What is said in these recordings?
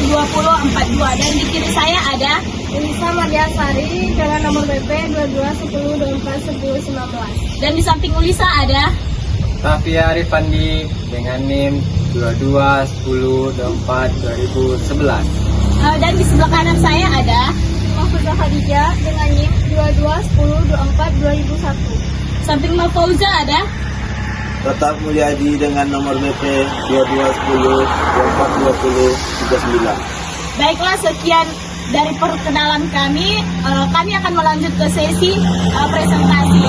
2042. Dan di kiri saya ada Elisa Mardiasari dengan nomor BP 2210241019. dan di samping Ulisa ada Rafia Rifandi dengan NIM 2210242011. dan di sebelah kanan saya ada Mahfuzah Khadijah dengan NIM 2210242001. samping Mahfauza ada Tetap Mulyadi dengan nomor BP 2210242039. Baiklah, sekian dari perkenalan kami. Kami akan melanjut ke sesi presentasi.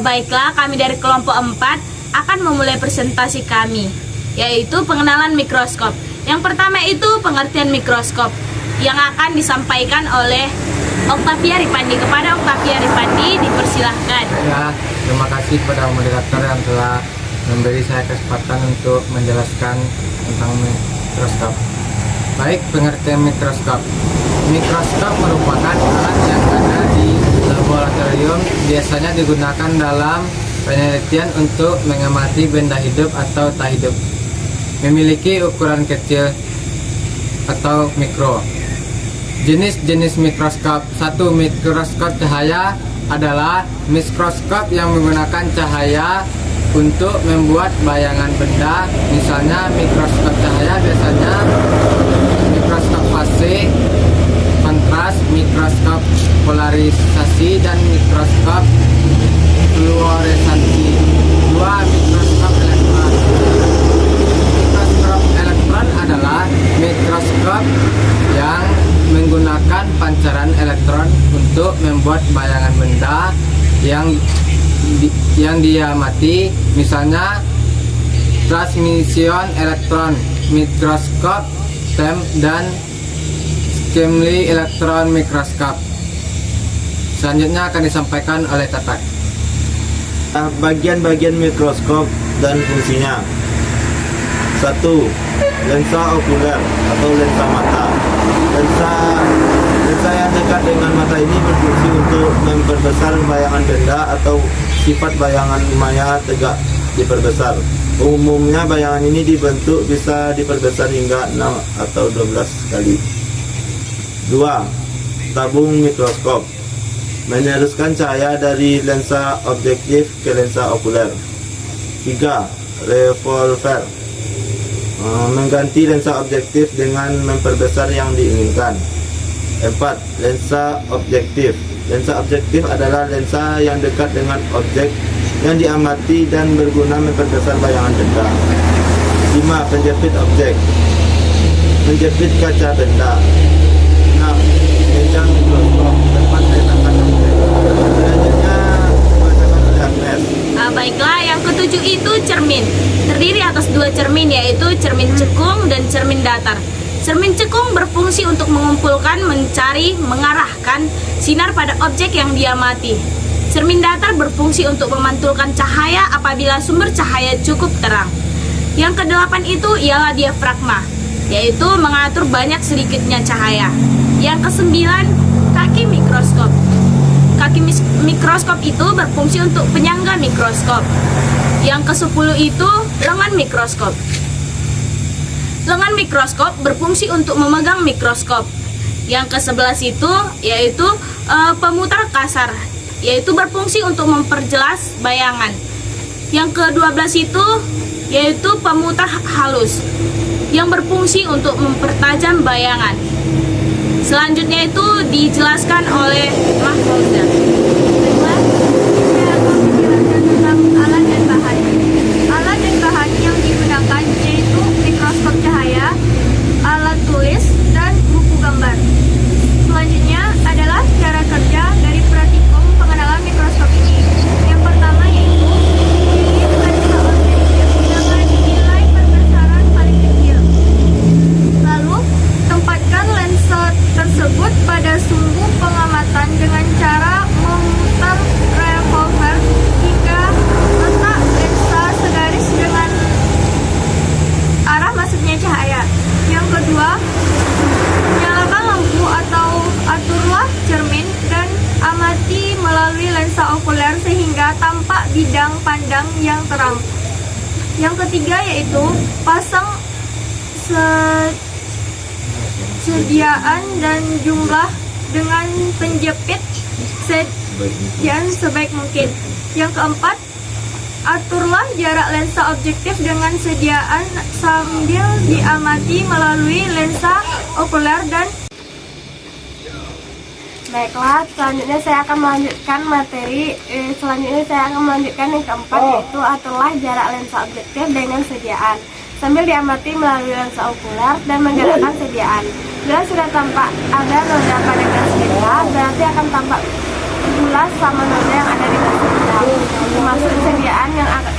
Baiklah, kami dari kelompok 4 akan memulai presentasi kami, yaitu pengenalan mikroskop. Yang pertama itu pengertian mikroskop yang akan disampaikan oleh Octavia Rifandi. Kepada Octavia Rifandi dipersilahkan. Ya, terima kasih kepada moderator yang telah memberi saya kesempatan untuk menjelaskan tentang mikroskop. Baik, pengertian mikroskop. Mikroskop merupakan alat yang ada di laboratorium, biasanya digunakan dalam penelitian untuk mengamati benda hidup atau tak hidup. Memiliki ukuran kecil atau mikro. Jenis-jenis mikroskop. 1. Mikroskop cahaya adalah mikroskop yang menggunakan cahaya untuk membuat bayangan benda. Misalnya mikroskop cahaya biasanya mikroskop fase, kontras, mikroskop polarisasi, dan mikroskop fluorescensi. 2. Mikroskop elektron. Mikroskop elektron adalah mikroskop yang menggunakan pancaran elektron untuk membuat bayangan benda yang diamati, misalnya transmission elektron, mikroskop TEM, dan Skimli elektron mikroskop. Selanjutnya akan disampaikan oleh Tatak. Bagian-bagian mikroskop dan fungsinya. 1. Lensa okuler atau lensa mata. Lensa yang dekat dengan mata ini berfungsi untuk memperbesar bayangan benda atau sifat bayangan maya tegak diperbesar. Umumnya bayangan ini dibentuk bisa diperbesar hingga 6 atau 12 kali. 2. Tabung mikroskop. Meneruskan cahaya dari lensa objektif ke lensa okuler. 3. Revolver. Mengganti lensa objektif dengan memperbesar yang diinginkan. 4. Lensa objektif. Lensa objektif adalah lensa yang dekat dengan objek yang diamati dan berguna memperbesar bayangan benda. 5. Penjepit objek. Menjepit kaca benda. 6. Meja mikroskop, tempat meletakkan objek. Selanjutnya dibacakan oleh Agnes. Baiklah, yang ketujuh itu cermin. Terdiri atas 2 cermin, yaitu cermin cekung dan cermin datar. Cermin cekung berfungsi untuk mengumpulkan, mencari, mengarahkan sinar pada objek yang diamati. Cermin datar berfungsi untuk memantulkan cahaya apabila sumber cahaya cukup terang. Yang kedelapan itu ialah diafragma, yaitu mengatur banyak sedikitnya cahaya. Yang kesembilan, kaki mikroskop. Kaki mikroskop itu berfungsi untuk penyangga mikroskop. Yang ke-10 itu lengan mikroskop. Lengan mikroskop berfungsi untuk memegang mikroskop. Yang ke-11 itu yaitu pemutar kasar, yaitu berfungsi untuk memperjelas bayangan. Yang ke-12 itu yaitu pemutar halus, yang berfungsi untuk mempertajam bayangan. Selanjutnya itu dijelaskan oleh Mahfauza. Baiklah, saya akan menjelaskan tentang alat dan bahan. Alat dan bahan yang digunakan yaitu mikroskop cahaya, alat tulis, dan buku gambar. Selanjutnya adalah cara kerja dari praktikum pengenalan mikroskop ini. Yang pertama yaitu pilih lensa objektif dengan nilai perbesaran paling kecil. Lalu tempatkan lensa tersebut pada sumbu pengamatan dengan cara memutar revolver hingga letak lensa segaris dengan arah masuknya cahaya. Yang kedua, nyalakan lampu atau aturlah cermin dan amati melalui lensa okuler sehingga tampak bidang pandang yang terang. Yang ketiga yaitu pasang kesediaan dan jumlah dengan penjepit sediaan sebaik mungkin. Yang keempat, aturlah jarak lensa objektif dengan sediaan sambil diamati melalui lensa okuler dan Baiklah, selanjutnya saya akan melanjutkan materi. Selanjutnya saya akan melanjutkan yang keempat, yaitu aturlah jarak lensa objektif dengan sediaan sambil diamati melalui lensa okuler dan menggerakkan sediaan. Bila sudah tampak ada noda pada garis kita, berarti akan tampak pula sama noda yang ada di garis kita, termasuk sediaan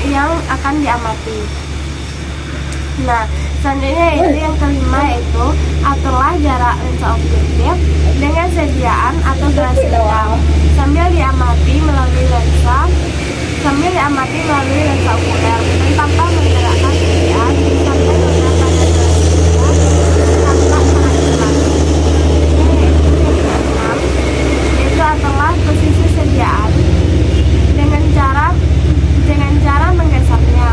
yang akan diamati. Nah, selanjutnya yaitu yang kelima, yaitu aturlah jarak lensa objektif dengan sediaan atau garis hitam sambil diamati melalui lensa okuler dan tanpa menggerakkan sediaan sampai noda pada garis kita tampak sangat jelas. Yaitu aturlah posisi sediaan dengan cara menggesernya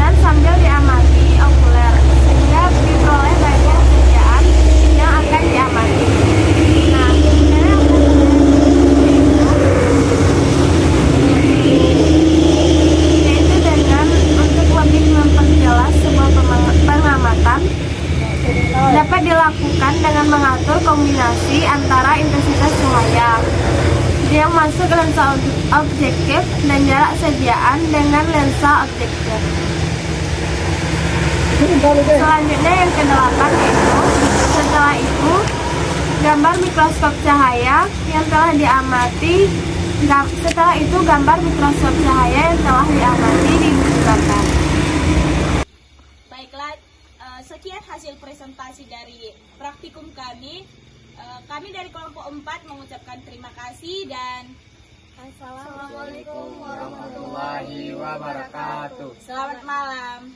dan sambil diamati okuler sehingga diperoleh banyak sediaan yang akan diamati. Nah, yaitu dengan untuk lebih memperjelas sebuah pengamatan dapat dilakukan dengan mengatur kombinasi antara intensitas cahaya yang masuk ke lensa objektif dan jarak sediaan dengan lensa objektif. Selanjutnya yang kedelapan, yaitu setelah itu gambar mikroskop cahaya yang telah diamati. Setelah itu gambar mikroskop cahaya yang telah diamati di buku gambar. Baiklah, sekian hasil presentasi dari praktikum kami. Kami dari kelompok 4 mengucapkan terima kasih dan Assalamualaikum warahmatullahi wabarakatuh. selamat malam.